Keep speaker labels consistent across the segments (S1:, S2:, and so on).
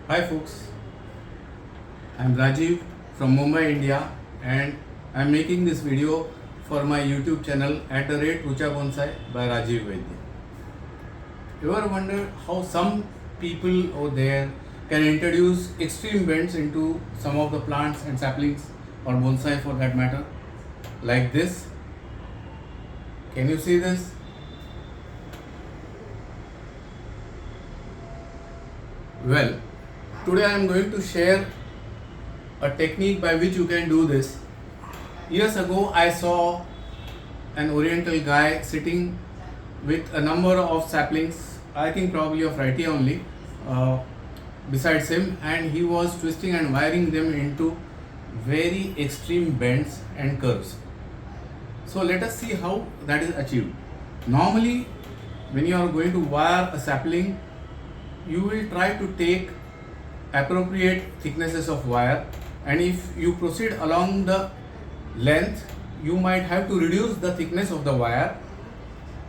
S1: Hi folks, I'm Rajiv from Mumbai, India, and I'm making this video for my YouTube channel at the rate Rucha Bonsai by Rajiv Vaidya. You ever wonder how some people over there can introduce extreme bends into some of the plants and saplings or bonsai for that matter? Like this. Can you see this? Well, today I am going to share a technique by which you can do this. Years ago, I saw an Oriental guy sitting with a number of saplings, I think probably of Rhytia only, uh, besides him, and he was twisting and wiring them into very extreme bends and curves. So let us see how that is achieved. Normally, when you are going to wire a sapling, you will try to take appropriate thicknesses of wire, and if you proceed along the length, you might have to reduce the thickness of the wire,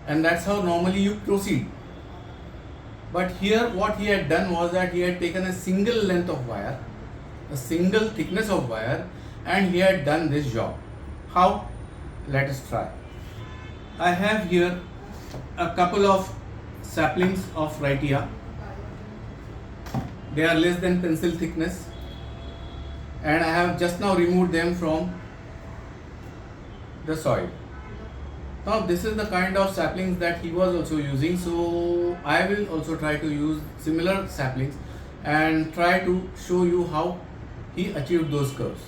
S1: and that's how normally you proceed. But here what he had done was that he had taken a single length of wire, a single thickness of wire, and he had done this job. How? Let us try. I have here a couple of saplings of Rhytia. They are less than pencil thickness, and I have just now removed them from the soil. Now this is the kind of saplings that he was also using, so I will also try to use similar saplings and try to show you how he achieved those curves.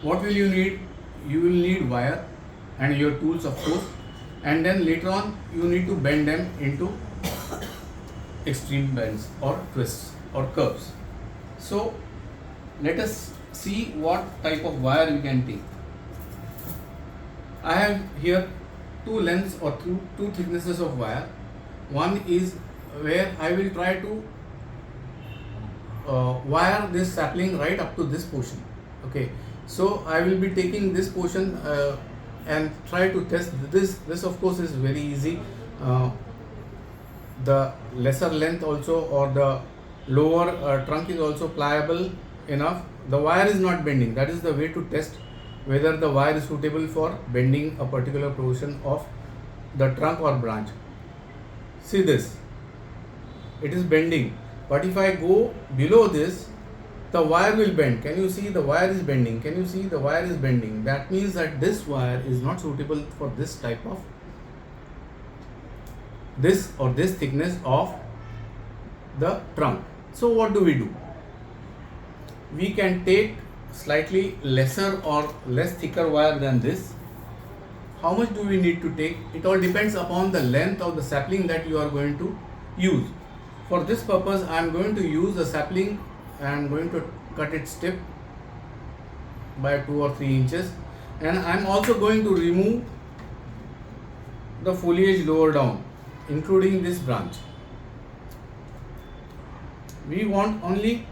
S1: What will you need? You will need wire and your tools, of course, and then later on you need to bend them into extreme bends or twists or curves. So let us see what type of wire we can take. I have here two lengths or two thicknesses of wire. One is where I will try to wire this sapling right up to this portion. Okay, so I will be taking this portion and try to test this. This of course is very easy. The lesser length also, or the lower trunk is also pliable enough. The wire is not bending. That is the way to test whether the wire is suitable for bending a particular portion of the trunk or branch. See this, it is bending, but if I go below this, the wire will bend. Can you see the wire is bending? Can you see the wire is bending? That means that this wire is not suitable for this type of this or this thickness of the trunk. So what do? We can take slightly lesser or less thicker wire than this. How much do we need to take? It all depends upon the length of the sapling that you are going to use. For this purpose, I am going to use a sapling and I am going to cut its tip by 2 or 3 inches, and I am also going to remove the foliage lower down, including this branch. We want only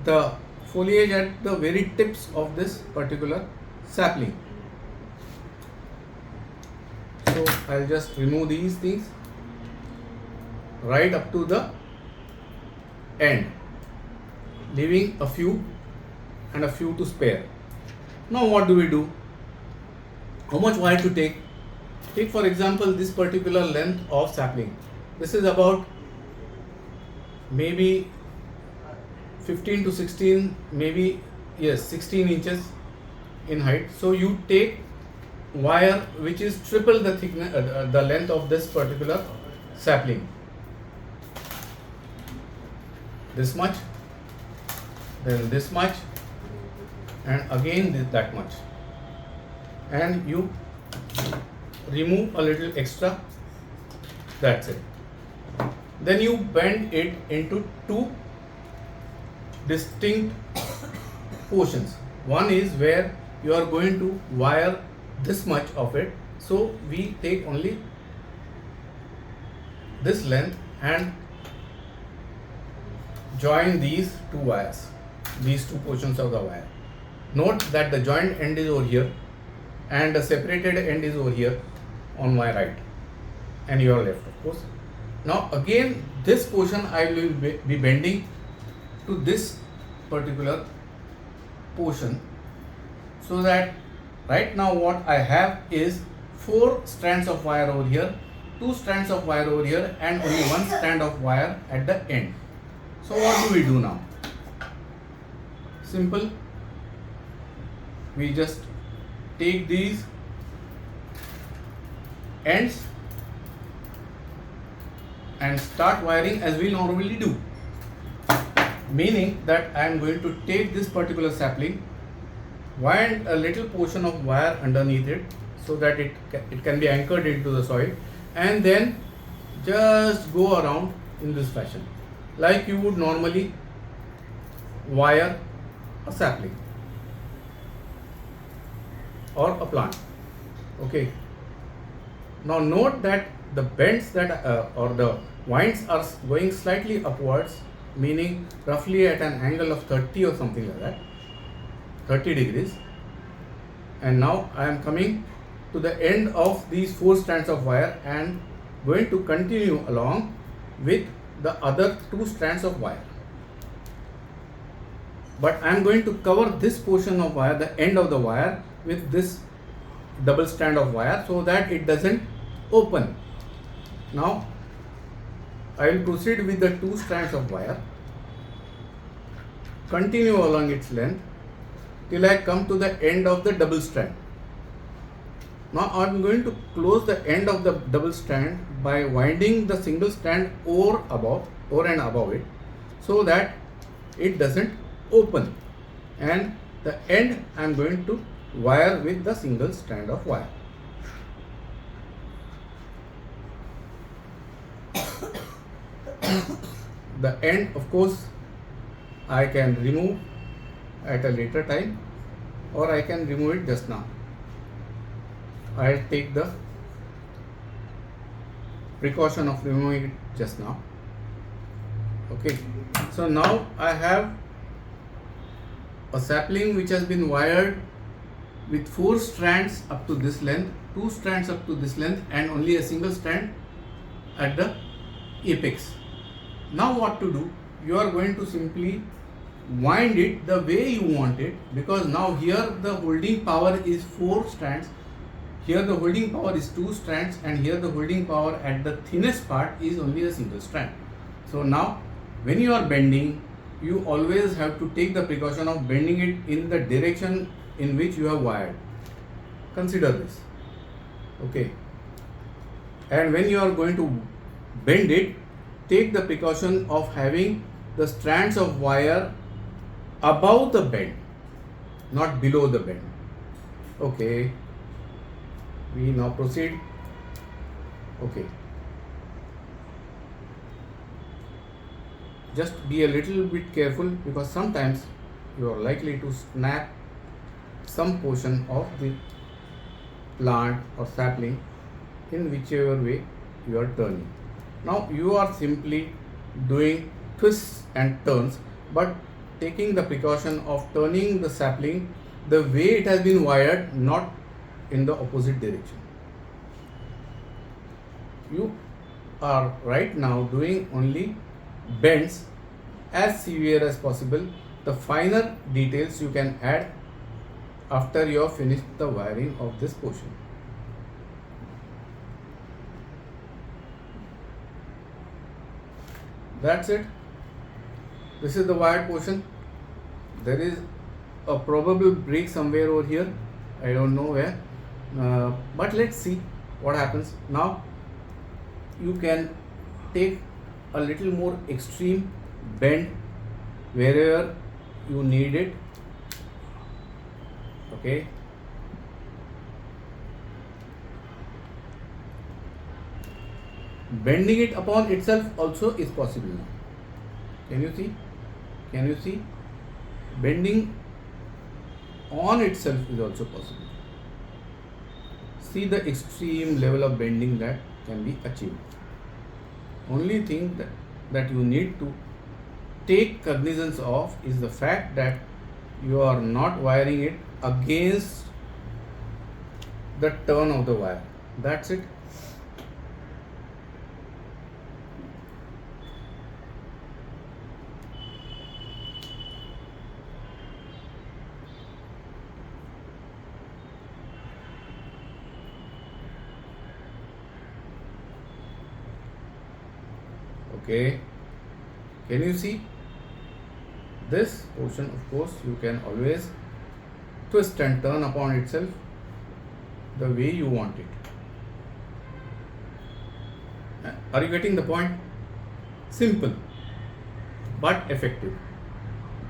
S1: the foliage at the very tips of this particular sapling. So I'll just remove these things right up to the end, leaving a few and a few to spare. Now what do? How much wire to take? Take for example this particular length of sapling. This is about maybe 15 to 16, maybe yes 16 inches in height. So you take wire which is triple the thickness, the length of this particular sapling. This much, then this much, and again that much, and you remove a little extra. That's it. Then you bend it into two distinct portions. One is where you are going to wire this much of it, so we take only this length and join these two wires, these two portions of the wire. Note that the joined end is over here and the separated end is over here on my right and your left, of course. Now again this portion I will be bending to this particular portion, so that right now what I have is 4 strands of wire over here, 2 strands of wire over here, and only 1 strand of wire at the end. So what do we do now? Simple. We just take these ends and start wiring as we normally do. Meaning that I am going to take this particular sapling, wind a little portion of wire underneath it so that it can be anchored into the soil, and then just go around in this fashion like you would normally wire a sapling or a plant. Okay. Now note that the bends that or the winds are going slightly upwards, meaning roughly at an angle of 30 or something like that, 30 degrees. And now I am coming to the end of these 4 strands of wire and going to continue along with the other 2 strands of wire. But I am going to cover this portion of wire, the end of the wire, with this double strand of wire so that it doesn't open. Now I will proceed with the 2 strands of wire, continue along its length till I come to the end of the double strand. Now I am going to close the end of the double strand by winding the single strand over and above it, so that it doesn't open, and the end I am going to wire with the single strand of wire. The end, of course, I can remove at a later time, or I can remove it just now. I'll take the precaution of removing it just now. Okay, so now I have a sapling which has been wired with 4 strands up to this length, 2 strands up to this length, and only a single strand at the apex. Now what to do? You are going to simply wind it the way you want it, because now here the holding power is 4 strands, here the holding power is 2 strands, and here the holding power at the thinnest part is only a single strand. So now when you are bending, you always have to take the precaution of bending it in the direction in which you have wired. Consider this. Okay. And when you are going to bend it, take the precaution of having the strands of wire above the bend, not below the bend. Okay. We now proceed. Okay. Just be a little bit careful, because sometimes you are likely to snap some portion of the plant or sapling in whichever way you are turning. Now you are simply doing twists and turns, but taking the precaution of turning the sapling the way it has been wired, not in the opposite direction. You are right now doing only bends as severe as possible. The finer details you can add after you have finished the wiring of this portion. That's it. This is the wired portion. There is a probable break somewhere over here. I don't know where. But let's see what happens. Now you can take a little more extreme bend wherever you need it. Okay. Bending it upon itself also is possible now. Can you see? Can you see? Bending on itself is also possible. See the extreme level of bending that can be achieved. Only thing that you need to take cognizance of is the fact that you are not wiring it against the turn of the wire. That's it. Okay, can you see this portion? Of course you can always twist and turn upon itself the way you want it. Are you getting the point? Simple but effective.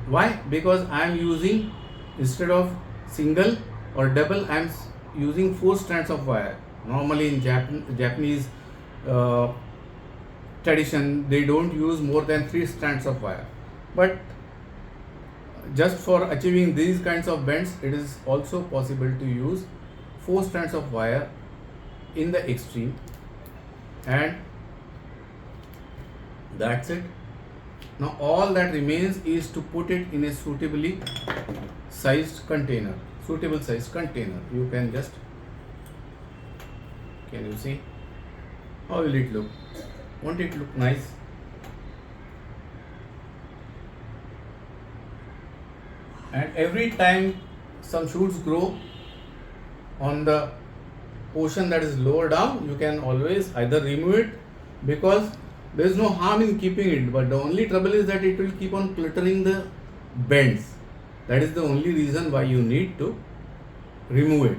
S1: Why? Because I am using, instead of single or double, I am using 4 strands of wire. Normally in Japanese tradition, they don't use more than 3 strands of wire, but just for achieving these kinds of bends, it is also possible to use 4 strands of wire in the extreme, and that's it. Now all that remains is to put it in a suitable sized container. You can just, can you see how will it look? Won't it look nice? And every time some shoots grow on the portion that is lower down, you can always either remove it, because there is no harm in keeping it, but the only trouble is that it will keep on cluttering the bends. That is the only reason why you need to remove it.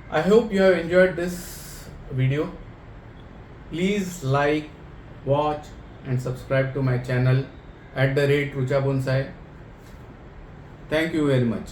S1: I hope you have enjoyed this video. Please like, watch and subscribe to my channel @Rucha Bonsai. Thank you very much.